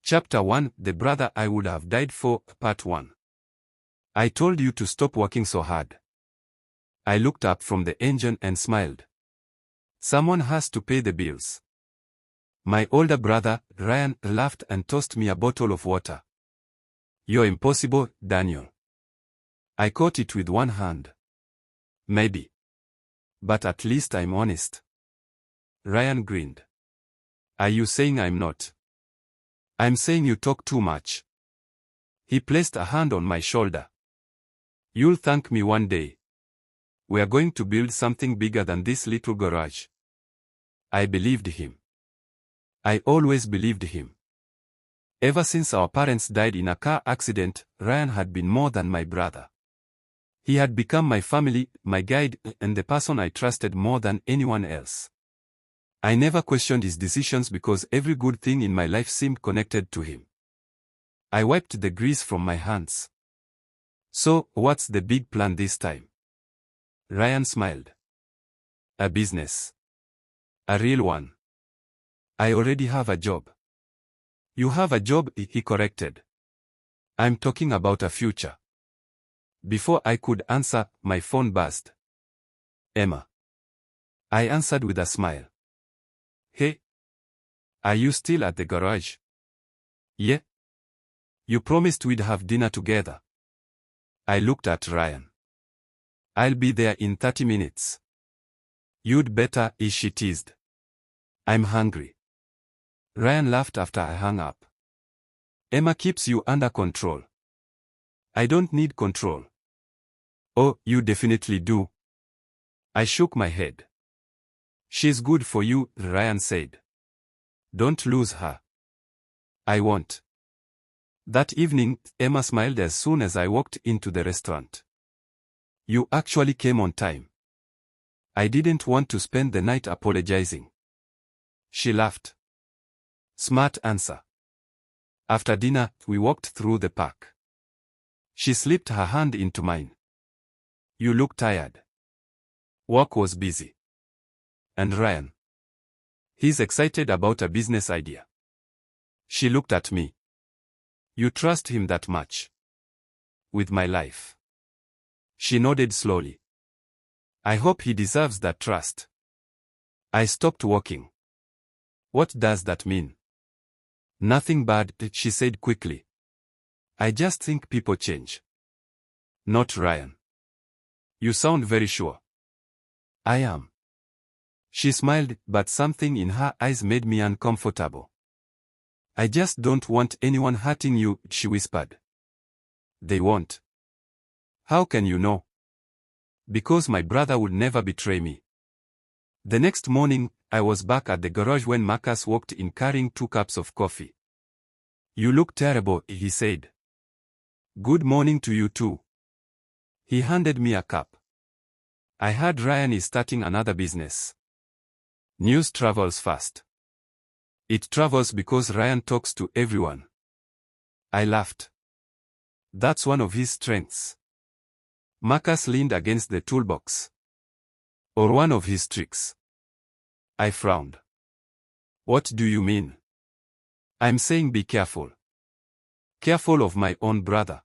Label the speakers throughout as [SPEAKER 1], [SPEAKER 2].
[SPEAKER 1] Chapter 1 The Brother I Would Have Died For, Part 1. I told you to stop working so hard. I looked up from the engine and smiled. Someone has to pay the bills. My older brother, Ryan, laughed and tossed me a bottle of water. You're impossible, Daniel. I caught it with one hand. Maybe. But at least I'm honest. Ryan grinned. Are you saying I'm not? I'm saying you talk too much. He placed a hand on my shoulder. You'll thank me one day. We're going to build something bigger than this little garage. I believed him. I always believed him. Ever since our parents died in a car accident, Ryan had been more than my brother. He had become my family, my guide, and the person I trusted more than anyone else. I never questioned his decisions because every good thing in my life seemed connected to him. I wiped the grease from my hands. So, what's the big plan this time? Ryan smiled. A business. A real one. I already have a job. You have a job, he corrected. I'm talking about a future. Before I could answer, my phone buzzed. Emma. I answered with a smile. Hey. Are you still at the garage? Yeah. You promised we'd have dinner together. I looked at Ryan. I'll be there in 30 minutes. You'd better, she teased. I'm hungry. Ryan laughed after I hung up. Emma keeps you under control. I don't need control. Oh, you definitely do. I shook my head. She's good for you, Ryan said. Don't lose her. I won't. That evening, Emma smiled as soon as I walked into the restaurant. You actually came on time. I didn't want to spend the night apologizing. She laughed. Smart answer. After dinner, we walked through the park. She slipped her hand into mine. You look tired. Work was busy. And Ryan. He's excited about a business idea. She looked at me. You trust him that much? With my life. She nodded slowly. I hope he deserves that trust. I stopped walking. What does that mean? Nothing bad, she said quickly. I just think people change. Not Ryan. You sound very sure. I am. She smiled, but something in her eyes made me uncomfortable. I just don't want anyone hurting you, she whispered. They won't. How can you know? Because my brother would never betray me. The next morning, I was back at the garage when Marcus walked in carrying 2 cups of coffee. You look terrible, he said. Good morning to you too. He handed me a cup. I heard Ryan is starting another business. News travels fast. It travels because Ryan talks to everyone. I laughed. That's one of his strengths. Marcus leaned against the toolbox. Or one of his tricks. I frowned. What do you mean? I'm saying be careful. Careful of my own brother.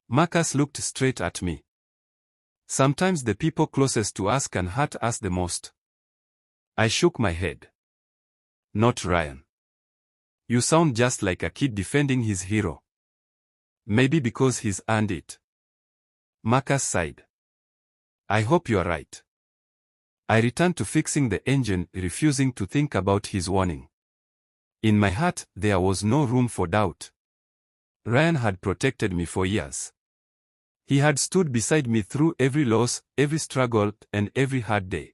[SPEAKER 1] Marcus looked straight at me. Sometimes the people closest to us can hurt us the most. I shook my head. Not Ryan. You sound just like a kid defending his hero. Maybe because he's earned it. Marcus sighed. I hope you're right. I returned to fixing the engine, refusing to think about his warning. In my heart, there was no room for doubt. Ryan had protected me for years. He had stood beside me through every loss, every struggle, and every hard day.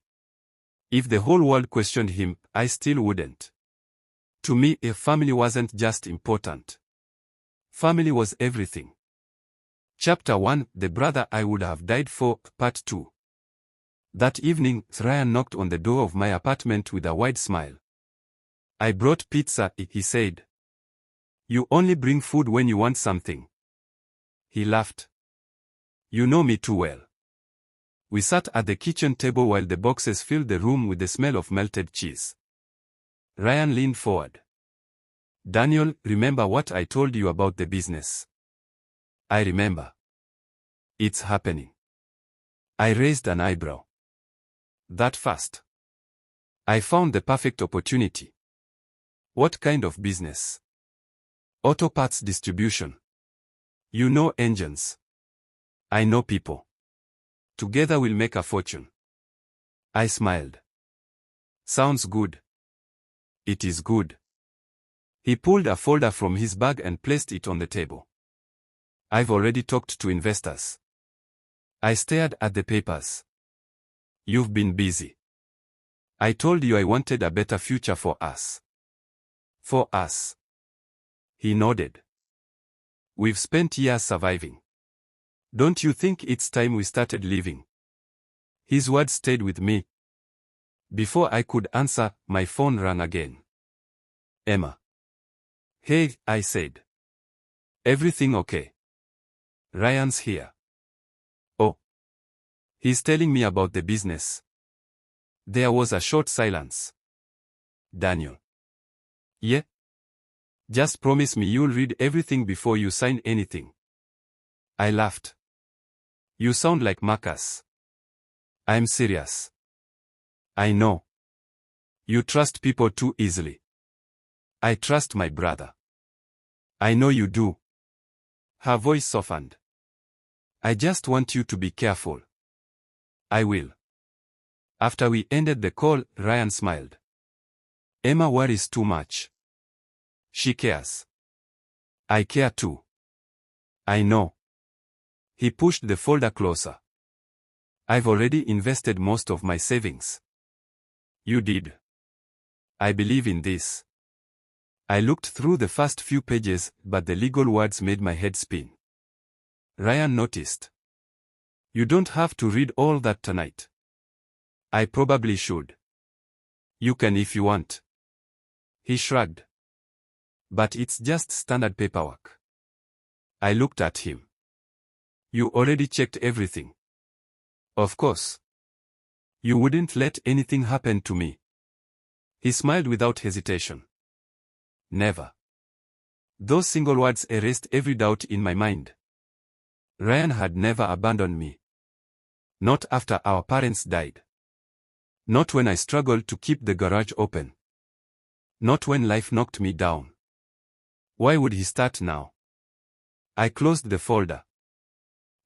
[SPEAKER 1] If the whole world questioned him, I still wouldn't. To me, a family wasn't just important. Family was everything. Chapter 1 The Brother I Would Have Died For, Part 2. That evening, Ryan knocked on the door of my apartment with a wide smile. I brought pizza, he said. You only bring food when you want something. He laughed. You know me too well. We sat at the kitchen table while the boxes filled the room with the smell of melted cheese. Ryan leaned forward. Daniel, remember what I told you about the business? I remember. It's happening. I raised an eyebrow. That fast? I found the perfect opportunity. What kind of business? Auto parts distribution. You know engines. I know people. Together we'll make a fortune. I smiled. Sounds good. It is good. He pulled a folder from his bag and placed it on the table. I've already talked to investors. I stared at the papers. You've been busy. I told you I wanted a better future for us. For us. He nodded. We've spent years surviving. Don't you think it's time we started living? His words stayed with me. Before I could answer, my phone rang again. Emma. Hey, I said. Everything okay? Ryan's here. Oh. He's telling me about the business. There was a short silence. Daniel. Yeah? Just promise me you'll read everything before you sign anything. I laughed. You sound like Marcus. I'm serious. I know. You trust people too easily. I trust my brother. I know you do. Her voice softened. I just want you to be careful. I will. After we ended the call, Ryan smiled. Emma worries too much. She cares. I care too. I know. He pushed the folder closer. I've already invested most of my savings. You did. I believe in this. I looked through the first few pages, but the legal words made my head spin. Ryan noticed. You don't have to read all that tonight. I probably should. You can if you want. He shrugged. But it's just standard paperwork. I looked at him. You already checked everything. Of course. You wouldn't let anything happen to me. He smiled without hesitation. Never. Those single words erased every doubt in my mind. Ryan had never abandoned me. Not after our parents died. Not when I struggled to keep the garage open. Not when life knocked me down. Why would he start now? I closed the folder.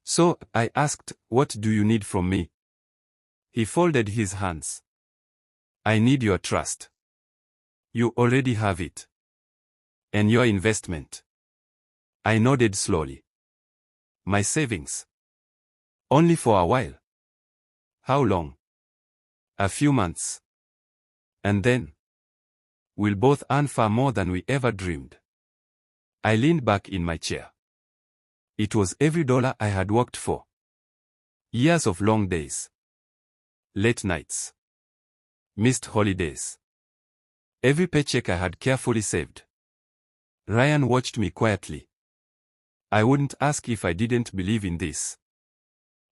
[SPEAKER 1] So, I asked, what do you need from me? He folded his hands. I need your trust. You already have it. And your investment. I nodded slowly. My savings. Only for a while. How long? A few months. And then? We'll both earn far more than we ever dreamed. I leaned back in my chair. It was every dollar I had worked for. Years of long days. Late nights. Missed holidays. Every paycheck I had carefully saved. Ryan watched me quietly. I wouldn't ask if I didn't believe in this.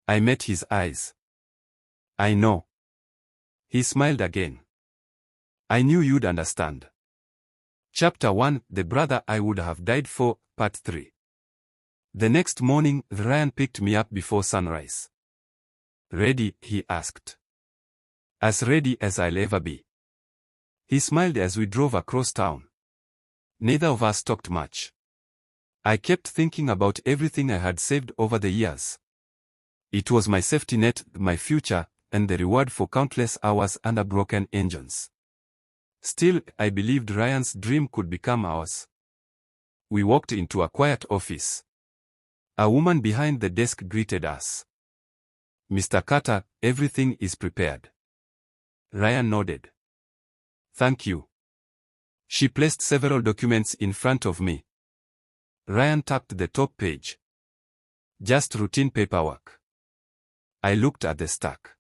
[SPEAKER 1] I met his eyes. I know. He smiled again. I knew you'd understand. Chapter 1, The Brother I Would Have Died For, Part 3. The next morning, Ryan picked me up before sunrise. Ready? He asked. As ready as I'll ever be. He smiled as we drove across town. Neither of us talked much. I kept thinking about everything I had saved over the years. It was my safety net, my future, and the reward for countless hours under broken engines. Still, I believed Ryan's dream could become ours. We walked into a quiet office. A woman behind the desk greeted us. Mr. Carter, everything is prepared. Ryan nodded. Thank you. She placed several documents in front of me. Ryan tapped the top page. Just routine paperwork. I looked at the stack.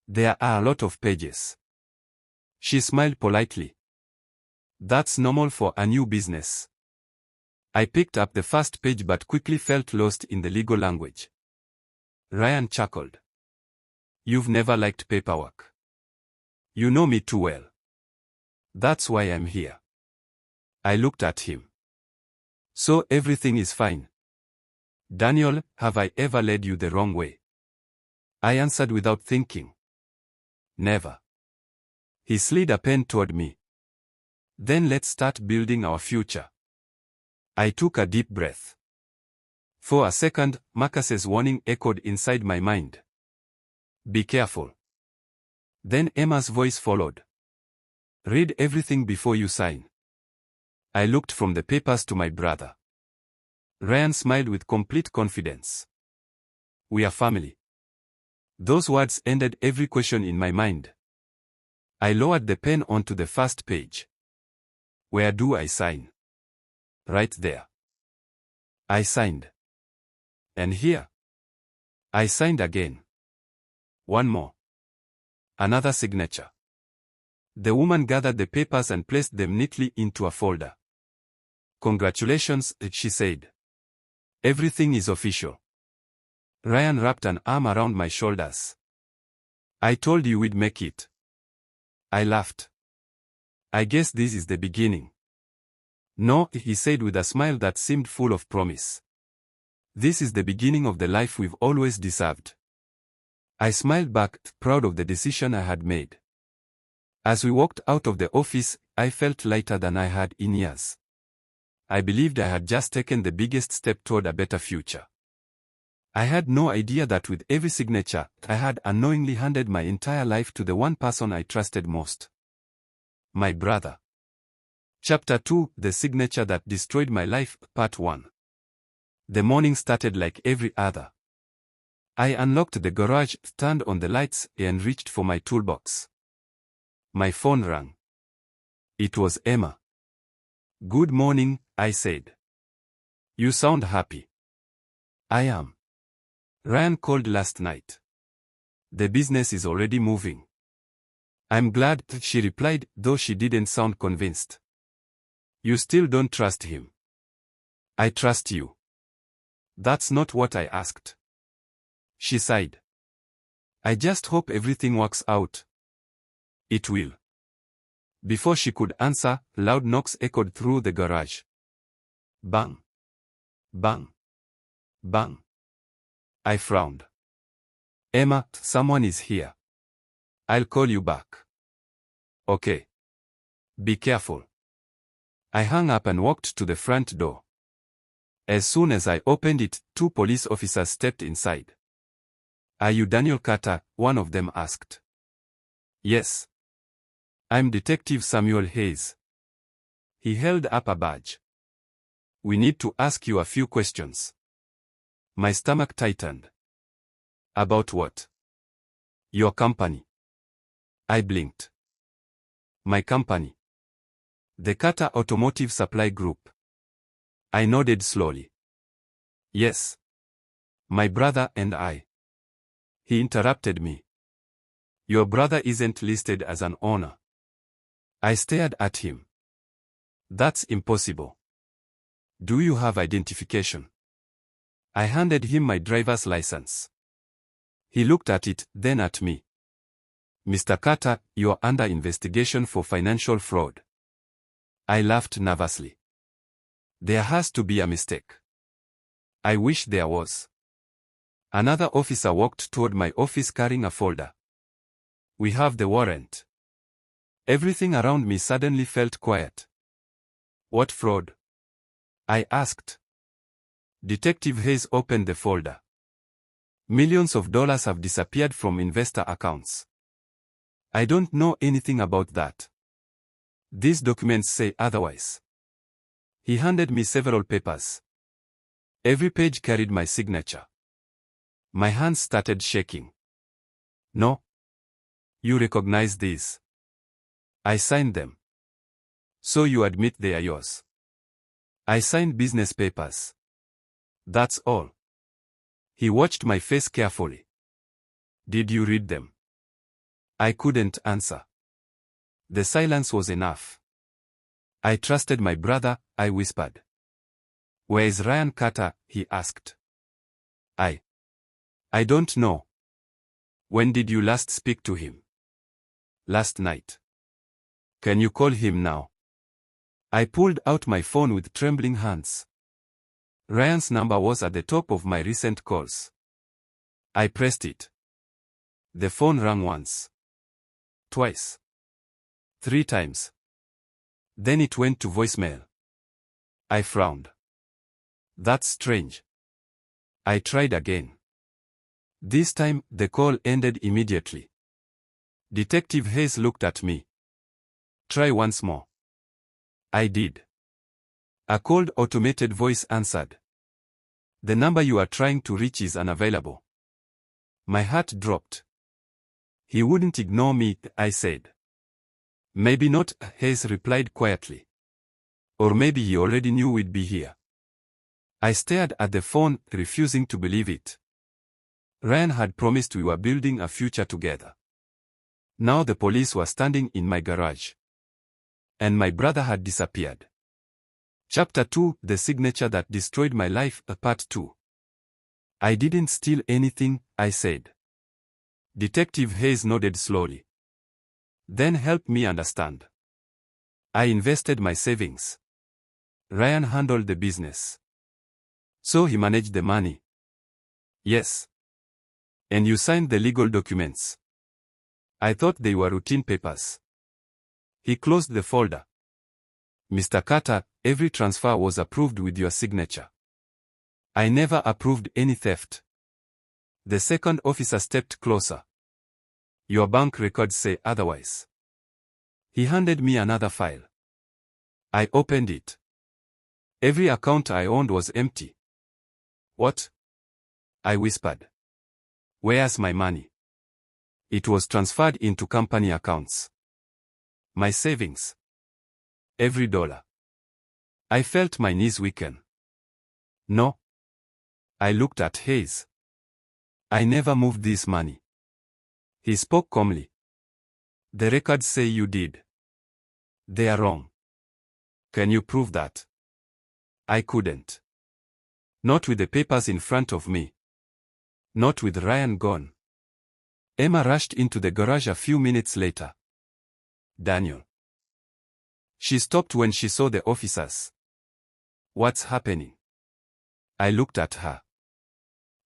[SPEAKER 1] There are a lot of pages. She smiled politely. That's normal for a new business. I picked up the first page but quickly felt lost in the legal language. Ryan chuckled. You've never liked paperwork. You know me too well. That's why I'm here. I looked at him. So everything is fine. Daniel, have I ever led you the wrong way? I answered without thinking. Never. He slid a pen toward me. Then let's start building our future. I took a deep breath. For a second, Marcus's warning echoed inside my mind. Be careful. Then Emma's voice followed. Read everything before you sign. I looked from the papers to my brother. Ryan smiled with complete confidence. We are family. Those words ended every question in my mind. I lowered the pen onto the first page. Where do I sign? Right there. I signed. And here. I signed again. One more. Another signature. The woman gathered the papers and placed them neatly into a folder. Congratulations, she said. Everything is official. Ryan wrapped an arm around my shoulders. I told you we'd make it. I laughed. I guess this is the beginning. No, he said with a smile that seemed full of promise. This is the beginning of the life we've always deserved. I smiled back, proud of the decision I had made. As we walked out of the office, I felt lighter than I had in years. I believed I had just taken the biggest step toward a better future. I had no idea that with every signature, I had unknowingly handed my entire life to the one person I trusted most. My brother. Chapter 2, The Signature That Destroyed My Life, Part 1. The morning started like every other. I unlocked the garage, turned on the lights, and reached for my toolbox. My phone rang. It was Emma. Good morning, I said. You sound happy. I am. Ryan called last night. The business is already moving. I'm glad, she replied, though she didn't sound convinced. You still don't trust him. I trust you. That's not what I asked. She sighed. I just hope everything works out. It will. Before she could answer, loud knocks echoed through the garage. Bang. Bang. Bang. I frowned. Emma, someone is here. I'll call you back. Okay. Be careful. I hung up and walked to the front door. As soon as I opened it, 2 police officers stepped inside. Are you Daniel Carter? One of them asked. Yes. I'm Detective Samuel Hayes. He held up a badge. We need to ask you a few questions. My stomach tightened. About what? Your company. I blinked. My company. The Carter Automotive Supply Group. I nodded slowly. Yes. My brother and I. He interrupted me. Your brother isn't listed as an owner. I stared at him. That's impossible. Do you have identification? I handed him my driver's license. He looked at it, then at me. Mr. Carter, you're under investigation for financial fraud. I laughed nervously. There has to be a mistake. I wish there was. Another officer walked toward my office carrying a folder. We have the warrant. Everything around me suddenly felt quiet. What fraud? I asked. Detective Hayes opened the folder. Millions of dollars have disappeared from investor accounts. I don't know anything about that. These documents say otherwise. He handed me several papers. Every page carried my signature. My hands started shaking. No. You recognize these? I signed them. So you admit they are yours? I signed business papers. That's all. He watched my face carefully. Did you read them? I couldn't answer. The silence was enough. I trusted my brother, I whispered. Where is Ryan Carter? He asked. I don't know. When did you last speak to him? Last night. Can you call him now? I pulled out my phone with trembling hands. Ryan's number was at the top of my recent calls. I pressed it. The phone rang once. Twice. 3 times. Then it went to voicemail. I frowned. That's strange. I tried again. This time, the call ended immediately. Detective Hayes looked at me. Try once more. I did. A cold automated voice answered. The number you are trying to reach is unavailable. My heart dropped. He wouldn't ignore me, I said. Maybe not, Hayes replied quietly. Or maybe he already knew we'd be here. I stared at the phone, refusing to believe it. Ryan had promised we were building a future together. Now the police were standing in my garage. And my brother had disappeared. Chapter 2, The Signature That Destroyed My Life, Part 2. I didn't steal anything, I said. Detective Hayes nodded slowly. Then help me understand. I invested my savings. Ryan handled the business. So he managed the money. Yes. And you signed the legal documents. I thought they were routine papers. He closed the folder. Mr. Carter, every transfer was approved with your signature. I never approved any theft. The second officer stepped closer. Your bank records say otherwise. He handed me another file. I opened it. Every account I owned was empty. What? I whispered. Where's my money? It was transferred into company accounts. My savings. Every dollar. I felt my knees weaken. No. I looked at Hayes. I never moved this money. He spoke calmly. The records say you did. They are wrong. Can you prove that? I couldn't. Not with the papers in front of me. Not with Ryan gone. Emma rushed into the garage a few minutes later. Daniel. She stopped when she saw the officers. What's happening? I looked at her.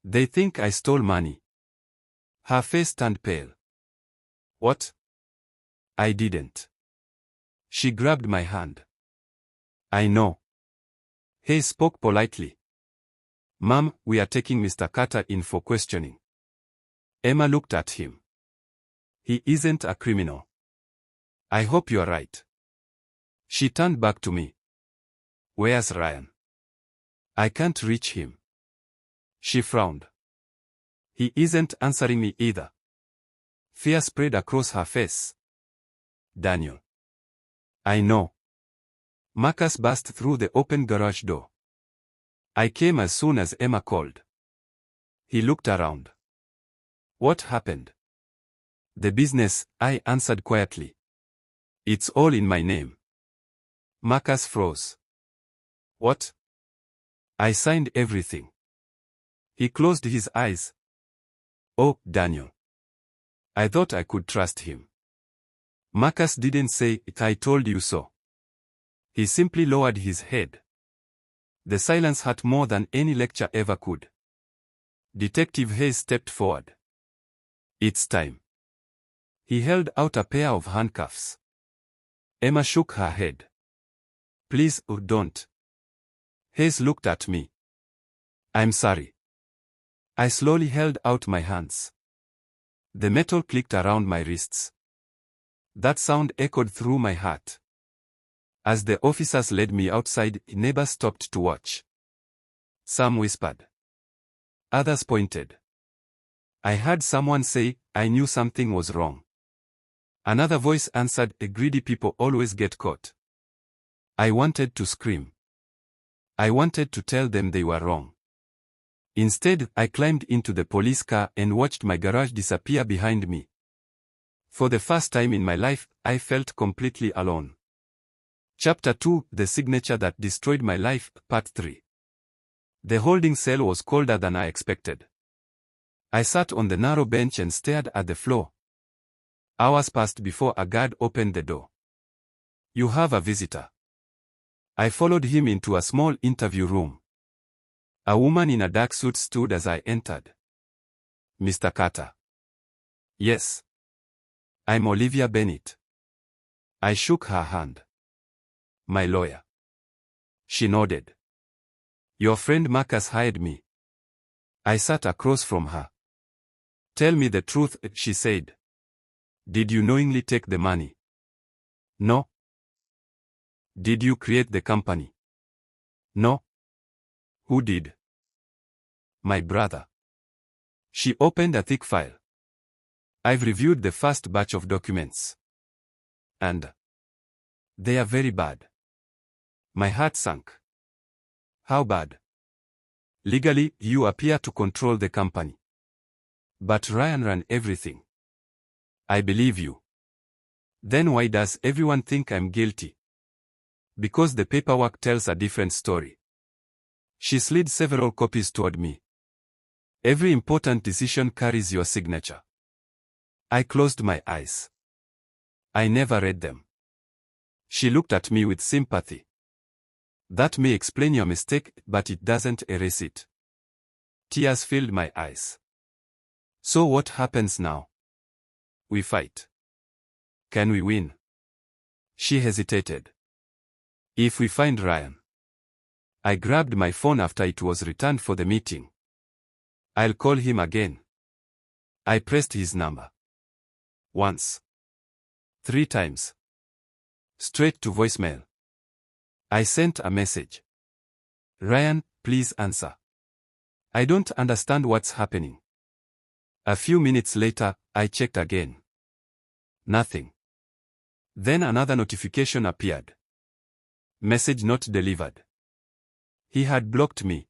[SPEAKER 1] They think I stole money. Her face turned pale. What? I didn't. She grabbed my hand. I know. Hayes spoke politely. Ma'am, we are taking Mr. Carter in for questioning. Emma looked at him. He isn't a criminal. I hope you're right. She turned back to me. Where's Ryan? I can't reach him. She frowned. He isn't answering me either. Fear spread across her face. Daniel. I know. Marcus burst through the open garage door. I came as soon as Emma called. He looked around. What happened? The business, I answered quietly. It's all in my name. Marcus froze. What? I signed everything. He closed his eyes. Oh, Daniel. I thought I could trust him. Marcus didn't say, I told you so. He simply lowered his head. The silence hurt more than any lecture ever could. Detective Hayes stepped forward. It's time. He held out a pair of handcuffs. Emma shook her head. Please, don't. Hayes looked at me. I'm sorry. I slowly held out my hands. The metal clicked around my wrists. That sound echoed through my heart. As the officers led me outside, neighbors stopped to watch. Some whispered. Others pointed. I heard someone say, I knew something was wrong. Another voice answered, greedy people always get caught. I wanted to scream. I wanted to tell them they were wrong. Instead, I climbed into the police car and watched my garage disappear behind me. For the first time in my life, I felt completely alone. Chapter 2, The Signature That Destroyed My Life, Part 3. The holding cell was colder than I expected. I sat on the narrow bench and stared at the floor. Hours passed before a guard opened the door. You have a visitor. I followed him into a small interview room. A woman in a dark suit stood as I entered. Mr. Carter. Yes. I'm Olivia Bennett. I shook her hand. My lawyer. She nodded. Your friend Marcus hired me. I sat across from her. Tell me the truth, she said. Did you knowingly take the money? No. Did you create the company? No. Who did? My brother. She opened a thick file. I've reviewed the first batch of documents. And they are very bad. My heart sank. How bad? Legally, you appear to control the company. But Ryan ran everything. I believe you. Then why does everyone think I'm guilty? Because the paperwork tells a different story. She slid several copies toward me. Every important decision carries your signature. I closed my eyes. I never read them. She looked at me with sympathy. That may explain your mistake, but it doesn't erase it. Tears filled my eyes. So what happens now? We fight. Can we win? She hesitated. If we find Ryan. I grabbed my phone after it was returned for the meeting. I'll call him again. I pressed his number. Once. 3 times. Straight to voicemail. I sent a message. Ryan, please answer. I don't understand what's happening. A few minutes later, I checked again. Nothing. Then another notification appeared. Message not delivered. He had blocked me.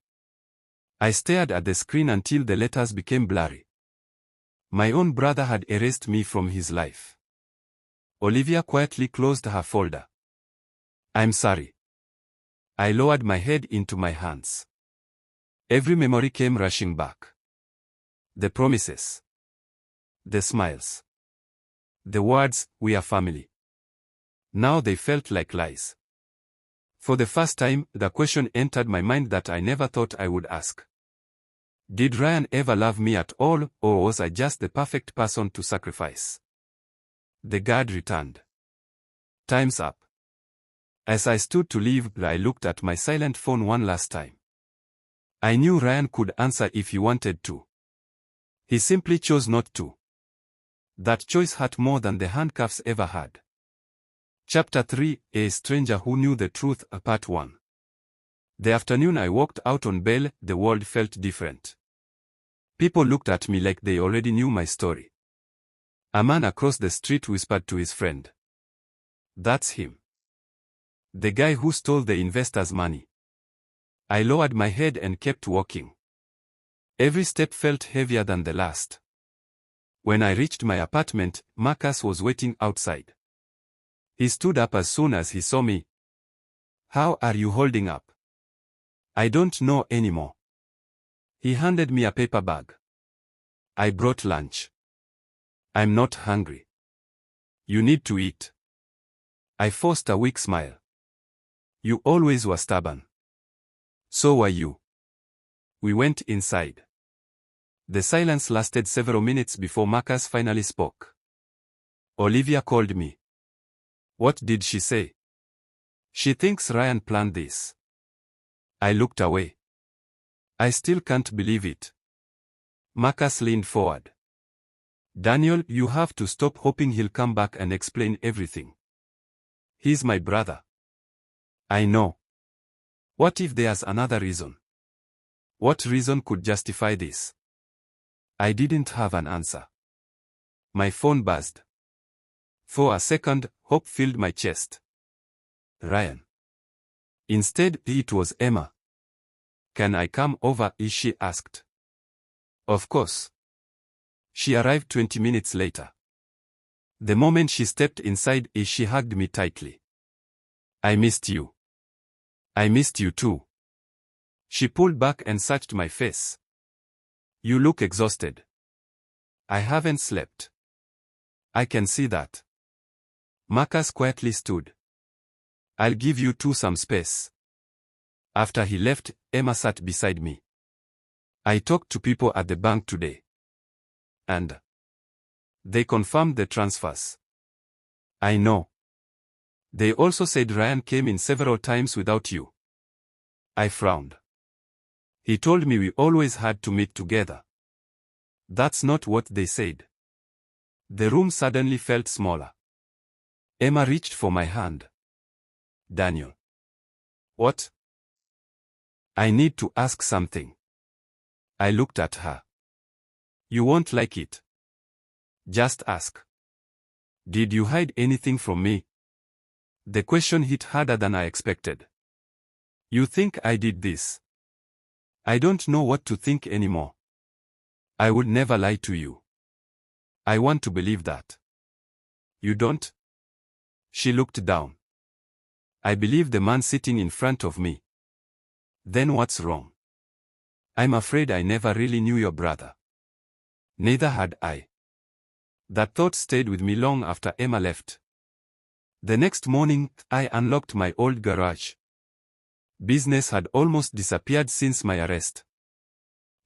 [SPEAKER 1] I stared at the screen until the letters became blurry. My own brother had erased me from his life. Olivia quietly closed her folder. I'm sorry. I lowered my head into my hands. Every memory came rushing back. The promises. The smiles. The words, we are family. Now they felt like lies. For the first time, the question entered my mind that I never thought I would ask. Did Ryan ever love me at all, or was I just the perfect person to sacrifice? The guard returned. Time's up. As I stood to leave, I looked at my silent phone one last time. I knew Ryan could answer if he wanted to. He simply chose not to. That choice hurt more than the handcuffs ever had. Chapter 3, A Stranger Who Knew the Truth, Part 1. The afternoon I walked out on bail, the world felt different. People looked at me like they already knew my story. A man across the street whispered to his friend. That's him. The guy who stole the investors' money. I lowered my head and kept walking. Every step felt heavier than the last. When I reached my apartment, Marcus was waiting outside. He stood up as soon as he saw me. How are you holding up? I don't know anymore. He handed me a paper bag. I brought lunch. I'm not hungry. You need to eat. I forced a weak smile. You always were stubborn. So were you. We went inside. The silence lasted several minutes before Marcus finally spoke. Olivia called me. What did she say? She thinks Ryan planned this. I looked away. I still can't believe it. Marcus leaned forward. Daniel, you have to stop hoping he'll come back and explain everything. He's my brother. I know. What if there's another reason? What reason could justify this? I didn't have an answer. My phone buzzed. For a second, hope filled my chest. Ryan. Instead, it was Emma. Can I come over? She asked. Of course. She arrived 20 minutes later. The moment she stepped inside, she hugged me tightly. I missed you. I missed you too. She pulled back and searched my face. You look exhausted. I haven't slept. I can see that. Marcus quietly stood. I'll give you two some space. After he left, Emma sat beside me. I talked to people at the bank today. And they confirmed the transfers. I know. They also said Ryan came in several times without you. I frowned. He told me we always had to meet together. That's not what they said. The room suddenly felt smaller. Emma reached for my hand. Daniel. What? I need to ask something. I looked at her. You won't like it. Just ask. Did you hide anything from me? The question hit harder than I expected. You think I did this? I don't know what to think anymore. I would never lie to you. I want to believe that. You don't? She looked down. I believe the man sitting in front of me. Then what's wrong? I'm afraid I never really knew your brother. Neither had I. That thought stayed with me long after Emma left. The next morning, I unlocked my old garage. Business had almost disappeared since my arrest.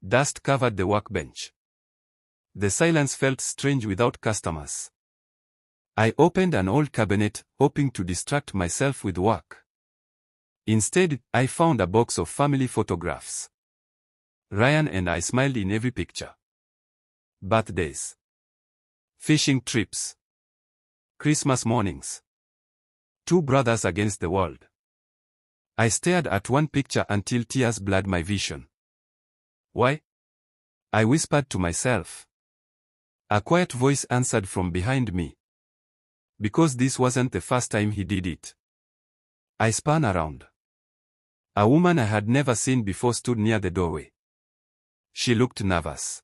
[SPEAKER 1] Dust covered the workbench. The silence felt strange without customers. I opened an old cabinet, hoping to distract myself with work. Instead, I found a box of family photographs. Ryan and I smiled in every picture. Birthdays. Fishing trips. Christmas mornings. Two brothers against the world. I stared at one picture until tears blurred my vision. Why? I whispered to myself. A quiet voice answered from behind me. Because this wasn't the first time he did it. I spun around. A woman I had never seen before stood near the doorway. She looked nervous.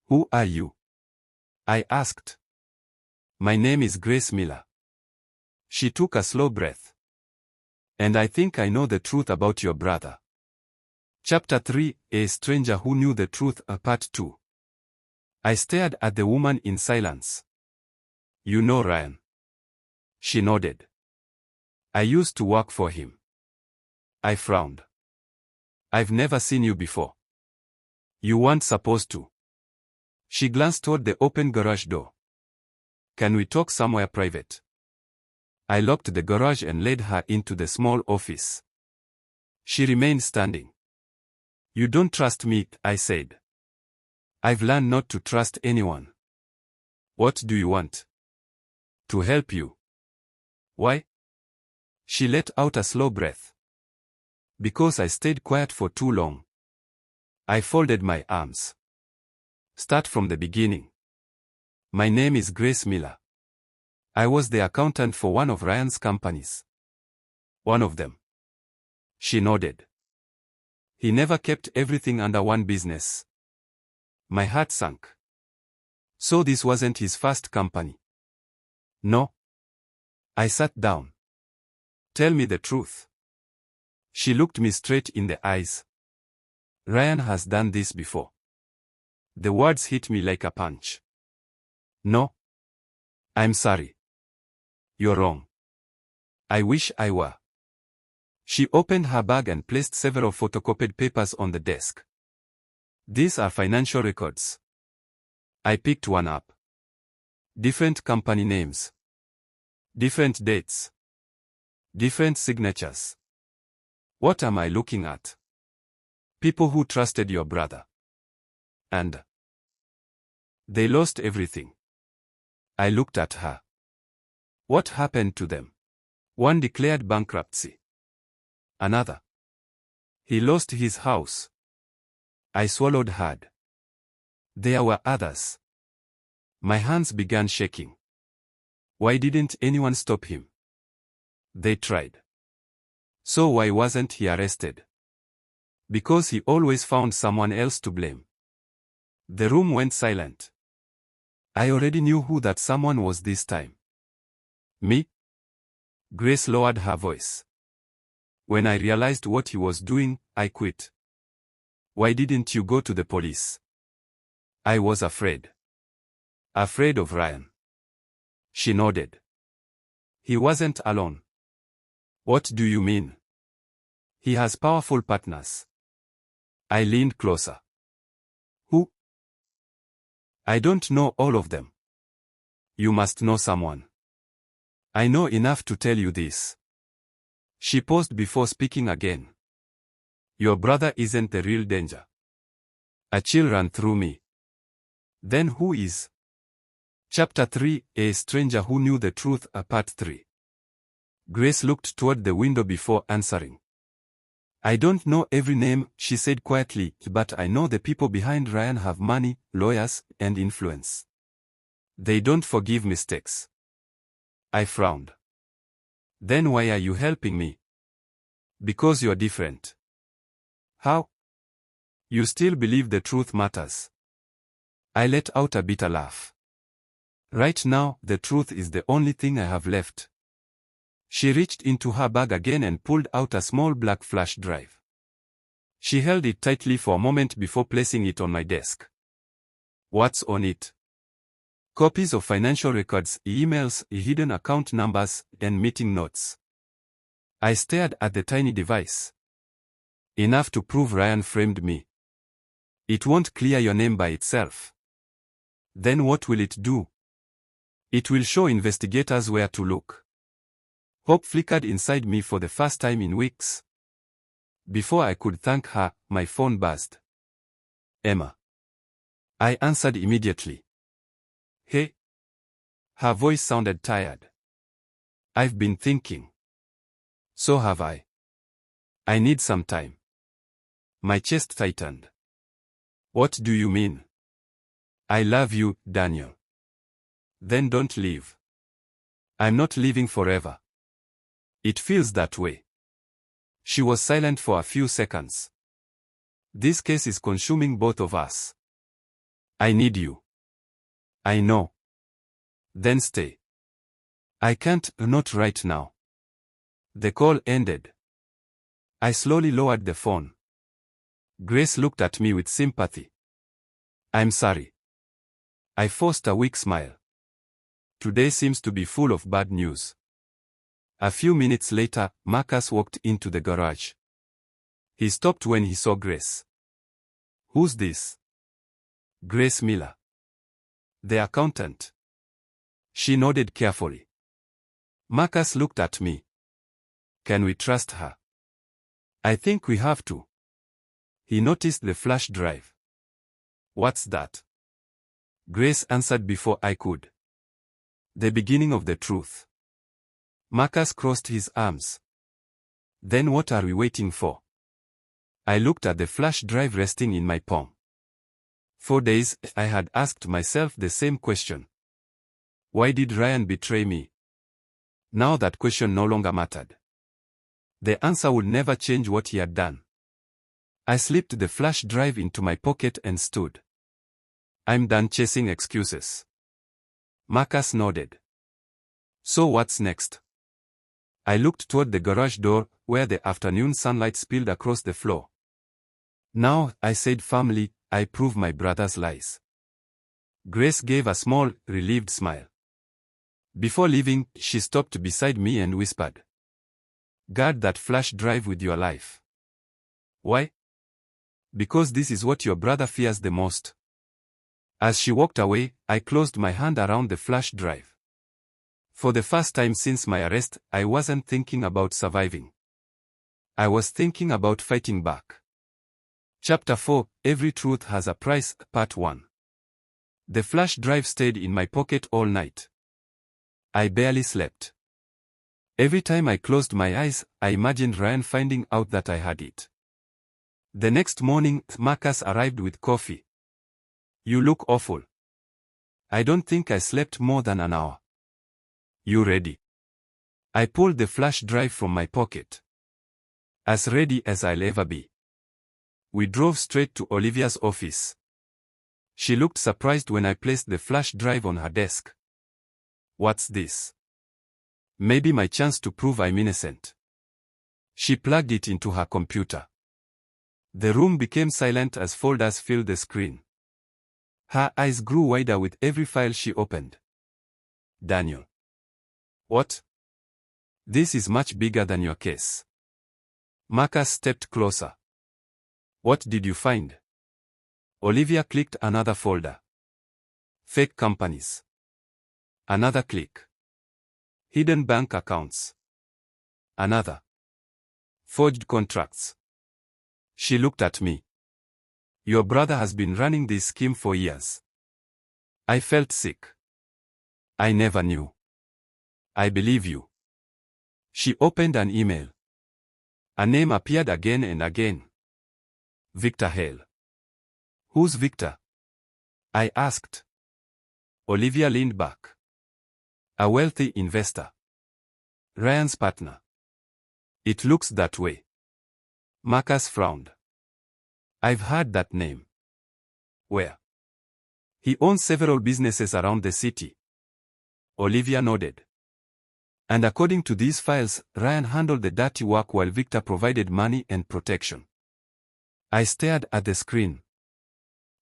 [SPEAKER 1] Who are you? I asked. My name is Grace Miller. She took a slow breath. And I think I know the truth about your brother. Chapter 3, A Stranger Who Knew the Truth, Part 2. I stared at the woman in silence. You know Ryan? She nodded. I used to work for him. I frowned. I've never seen you before. You weren't supposed to. She glanced toward the open garage door. Can we talk somewhere private? I locked the garage and led her into the small office. She remained standing. You don't trust me, I said. I've learned not to trust anyone. What do you want? To help you. Why? She let out a slow breath. Because I stayed quiet for too long. I folded my arms. Start from the beginning. My name is Grace Miller. I was the accountant for one of Ryan's companies. One of them. She nodded. He never kept everything under one business. My heart sank. So this wasn't his first company. No. I sat down. Tell me the truth. She looked me straight in the eyes. Ryan has done this before. The words hit me like a punch. No. I'm sorry. You're wrong. I wish I were. She opened her bag and placed several photocopied papers on the desk. These are financial records. I picked one up. Different company names. Different dates. Different signatures. What am I looking at? People who trusted your brother. And they lost everything. I looked at her. What happened to them? One declared bankruptcy. Another. He lost his house. I swallowed hard. There were others. My hands began shaking. Why didn't anyone stop him? They tried. So why wasn't he arrested? Because he always found someone else to blame. The room went silent. I already knew who that someone was this time. Me? Grace lowered her voice. When I realized what he was doing, I quit. Why didn't you go to the police? I was afraid. Afraid of Ryan. She nodded. He wasn't alone. What do you mean? He has powerful partners. I leaned closer. Who? I don't know all of them. You must know someone. I know enough to tell you this. She paused before speaking again. Your brother isn't the real danger. A chill ran through me. Then who is? Chapter 3, A Stranger Who Knew the Truth, Part 3. Grace looked toward the window before answering. I don't know every name, she said quietly, but I know the people behind Ryan have money, lawyers, and influence. They don't forgive mistakes. I frowned. Then why are you helping me? Because you're different. How? You still believe the truth matters. I let out a bitter laugh. Right now, the truth is the only thing I have left. She reached into her bag again and pulled out a small black flash drive. She held it tightly for a moment before placing it on my desk. What's on it? Copies of financial records, emails, hidden account numbers, and meeting notes. I stared at the tiny device. Enough to prove Ryan framed me. It won't clear your name by itself. Then what will it do? It will show investigators where to look. Hope flickered inside me for the first time in weeks. Before I could thank her, my phone buzzed. Emma. I answered immediately. Hey. Her voice sounded tired. I've been thinking. So have I. I need some time. My chest tightened. What do you mean? I love you, Daniel. Then don't leave. I'm not leaving forever. It feels that way. She was silent for a few seconds. This case is consuming both of us. I need you. I know. Then stay. I can't, not right now. The call ended. I slowly lowered the phone. Grace looked at me with sympathy. I'm sorry. I forced a weak smile. Today seems to be full of bad news. A few minutes later, Marcus walked into the garage. He stopped when he saw Grace. Who's this? Grace Miller. The accountant. She nodded carefully. Marcus looked at me. Can we trust her? I think we have to. He noticed the flash drive. What's that? Grace answered before I could. The beginning of the truth. Marcus crossed his arms. Then what are we waiting for? I looked at the flash drive resting in my palm. For days, I had asked myself the same question. Why did Ryan betray me? Now that question no longer mattered. The answer would never change what he had done. I slipped the flash drive into my pocket and stood. I'm done chasing excuses. Marcus nodded. So what's next? I looked toward the garage door, where the afternoon sunlight spilled across the floor. Now, I said firmly, I prove my brother's lies. Grace gave a small, relieved smile. Before leaving, she stopped beside me and whispered. Guard that flash drive with your life. Why? Because this is what your brother fears the most. As she walked away, I closed my hand around the flash drive. For the first time since my arrest, I wasn't thinking about surviving. I was thinking about fighting back. Chapter 4, Every Truth Has a Price, Part 1. The flash drive stayed in my pocket all night. I barely slept. Every time I closed my eyes, I imagined Ryan finding out that I had it. The next morning, Marcus arrived with coffee. You look awful. I don't think I slept more than an hour. You ready? I pulled the flash drive from my pocket. As ready as I'll ever be. We drove straight to Olivia's office. She looked surprised when I placed the flash drive on her desk. What's this? Maybe my chance to prove I'm innocent. She plugged it into her computer. The room became silent as folders filled the screen. Her eyes grew wider with every file she opened. Daniel. What? This is much bigger than your case. Marcus stepped closer. What did you find? Olivia clicked another folder. Fake companies. Another click. Hidden bank accounts. Another. Forged contracts. She looked at me. Your brother has been running this scheme for years. I felt sick. I never knew. I believe you. She opened an email. A name appeared again and again. Victor Hale. Who's Victor? I asked. Olivia leaned back. A wealthy investor. Ryan's partner. It looks that way. Marcus frowned. I've heard that name. Where? He owns several businesses around the city. Olivia nodded. And according to these files, Ryan handled the dirty work while Victor provided money and protection. I stared at the screen.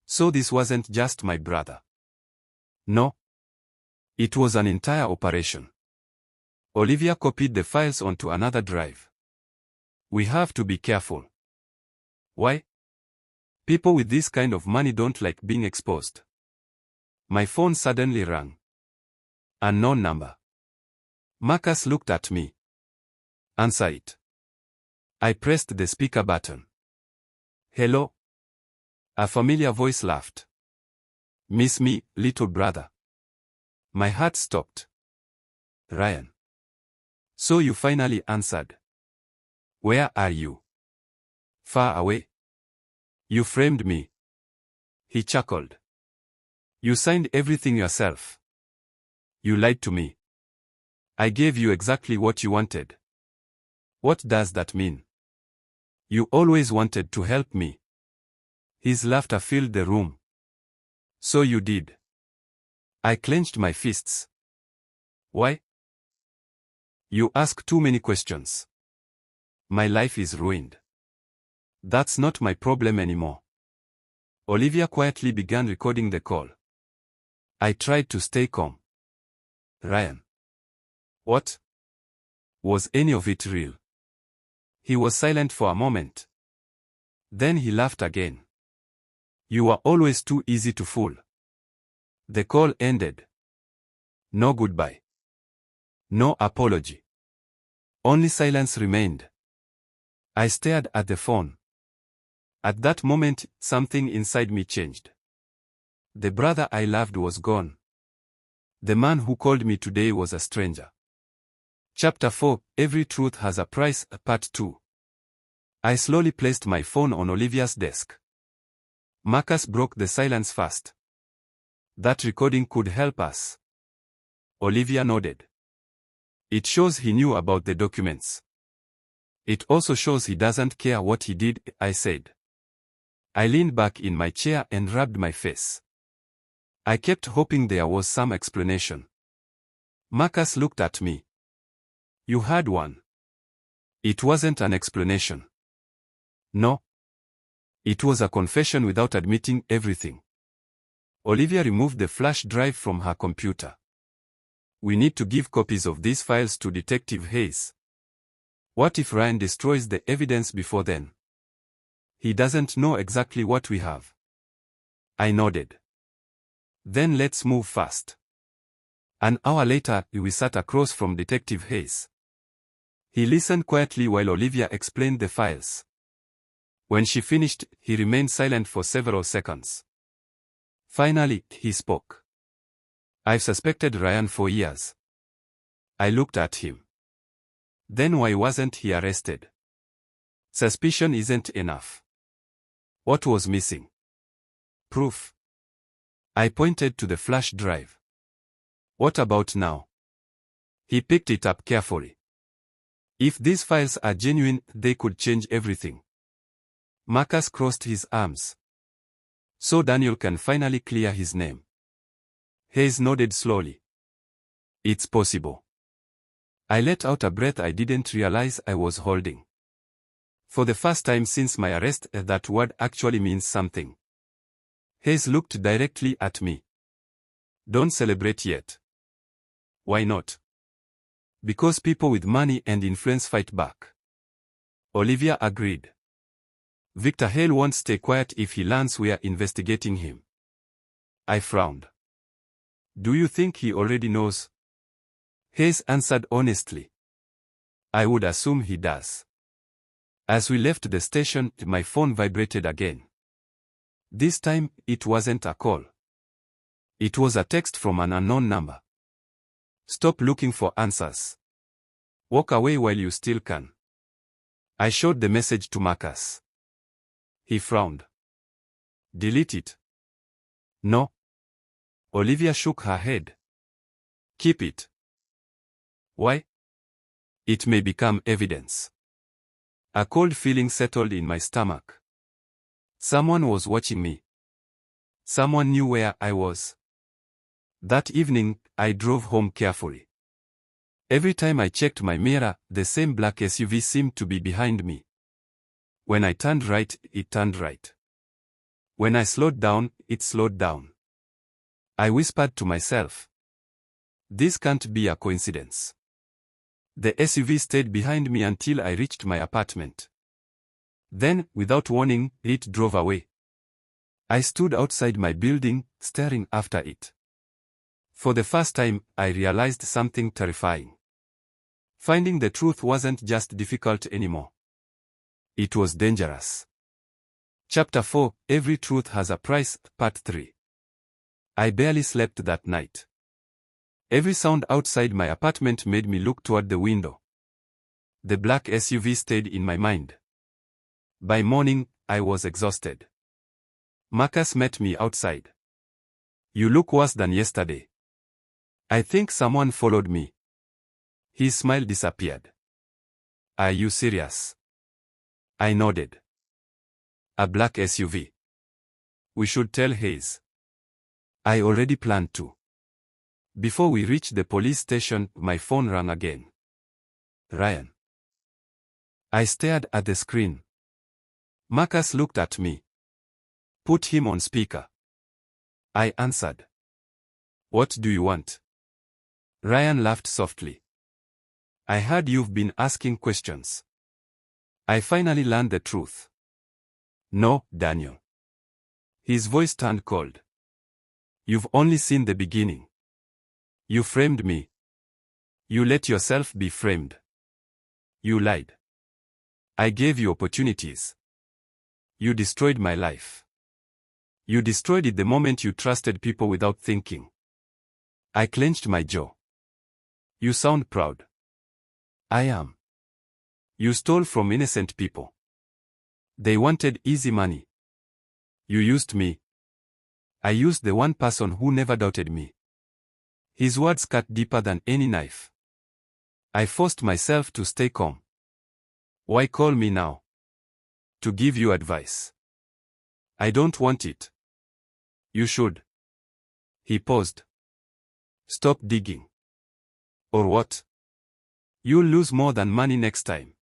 [SPEAKER 1] So this wasn't just my brother. No. It was an entire operation. Olivia copied the files onto another drive. We have to be careful. Why? People with this kind of money don't like being exposed. My phone suddenly rang. Unknown number. Marcus looked at me. Answer it. I pressed the speaker button. Hello? A familiar voice laughed. Miss me, little brother. My heart stopped. Ryan. So you finally answered. Where are you? Far away. You framed me. He chuckled. You signed everything yourself. You lied to me. I gave you exactly what you wanted. What does that mean? You always wanted to help me. His laughter filled the room. So you did. I clenched my fists. Why? You ask too many questions. My life is ruined. That's not my problem anymore. Olivia quietly began recording the call. I tried to stay calm. Ryan. What? Was any of it real? He was silent for a moment. Then he laughed again. You are always too easy to fool. The call ended. No goodbye. No apology. Only silence remained. I stared at the phone. At that moment, something inside me changed. The brother I loved was gone. The man who called me today was a stranger. Chapter 4, Every Truth Has a Price, Part 2. I slowly placed my phone on Olivia's desk. Marcus broke the silence fast. That recording could help us. Olivia nodded. It shows he knew about the documents. It also shows he doesn't care what he did, I said. I leaned back in my chair and rubbed my face. I kept hoping there was some explanation. Marcus looked at me. You had one. It wasn't an explanation. No. It was a confession without admitting everything. Olivia removed the flash drive from her computer. We need to give copies of these files to Detective Hayes. What if Ryan destroys the evidence before then? He doesn't know exactly what we have. I nodded. Then let's move fast. An hour later, we sat across from Detective Hayes. He listened quietly while Olivia explained the files. When she finished, he remained silent for several seconds. Finally, he spoke. I've suspected Ryan for years. I looked at him. Then why wasn't he arrested? Suspicion isn't enough. What was missing? Proof. I pointed to the flash drive. What about now? He picked it up carefully. If these files are genuine, they could change everything. Marcus crossed his arms. So Daniel can finally clear his name. Hayes nodded slowly. It's possible. I let out a breath I didn't realize I was holding. For the first time since my arrest, that word actually means something. Hayes looked directly at me. Don't celebrate yet. Why not? Because people with money and influence fight back. Olivia agreed. Victor Hale won't stay quiet if he learns we are investigating him. I frowned. Do you think he already knows? Hayes answered honestly. I would assume he does. As we left the station, my phone vibrated again. This time, it wasn't a call. It was a text from an unknown number. Stop looking for answers. Walk away while you still can. I showed the message to Marcus. He frowned. Delete it. No. Olivia shook her head. Keep it. Why? It may become evidence. A cold feeling settled in my stomach. Someone was watching me. Someone knew where I was. That evening, I drove home carefully. Every time I checked my mirror, the same black SUV seemed to be behind me. When I turned right, it turned right. When I slowed down, it slowed down. I whispered to myself. This can't be a coincidence. The SUV stayed behind me until I reached my apartment. Then, without warning, it drove away. I stood outside my building, staring after it. For the first time, I realized something terrifying. Finding the truth wasn't just difficult anymore. It was dangerous. Chapter 4, Every Truth Has a Price, Part 3. I barely slept that night. Every sound outside my apartment made me look toward the window. The black SUV stayed in my mind. By morning, I was exhausted. Marcus met me outside. You look worse than yesterday. I think someone followed me. His smile disappeared. Are you serious? I nodded. A black SUV. We should tell Hayes. I already planned to. Before we reached the police station, my phone rang again. Ryan. I stared at the screen. Marcus looked at me. Put him on speaker. I answered. What do you want? Ryan laughed softly. I heard you've been asking questions. I finally learned the truth. No, Daniel. His voice turned cold. You've only seen the beginning. You framed me. You let yourself be framed. You lied. I gave you opportunities. You destroyed my life. You destroyed it the moment you trusted people without thinking. I clenched my jaw. You sound proud. I am. You stole from innocent people. They wanted easy money. You used me. I used the one person who never doubted me. His words cut deeper than any knife. I forced myself to stay calm. Why call me now? To give you advice. I don't want it. You should. He paused. Stop digging. Or what? You'll lose more than money next time.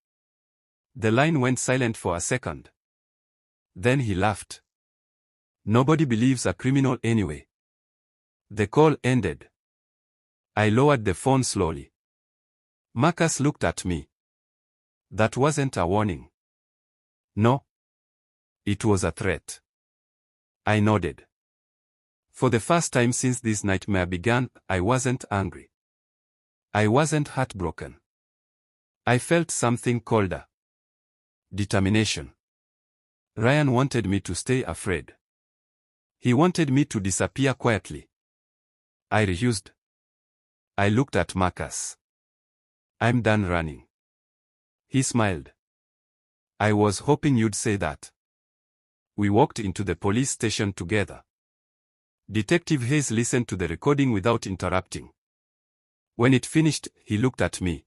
[SPEAKER 1] The line went silent for a second. Then he laughed. Nobody believes a criminal anyway. The call ended. I lowered the phone slowly. Marcus looked at me. That wasn't a warning. No. It was a threat. I nodded. For the first time since this nightmare began, I wasn't angry. I wasn't heartbroken. I felt something colder. Determination. Ryan wanted me to stay afraid. He wanted me to disappear quietly. I refused. I looked at Marcus. I'm done running. He smiled. I was hoping you'd say that. We walked into the police station together. Detective Hayes listened to the recording without interrupting. When it finished, he looked at me.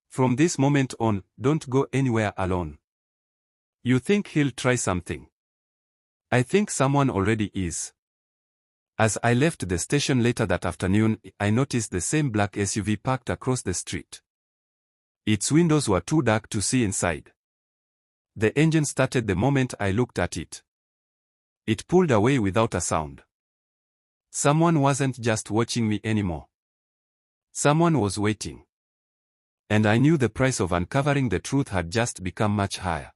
[SPEAKER 1] From this moment on, don't go anywhere alone. You think he'll try something? I think someone already is. As I left the station later that afternoon, I noticed the same black SUV parked across the street. Its windows were too dark to see inside. The engine started the moment I looked at it. It pulled away without a sound. Someone wasn't just watching me anymore. Someone was waiting. And I knew the price of uncovering the truth had just become much higher.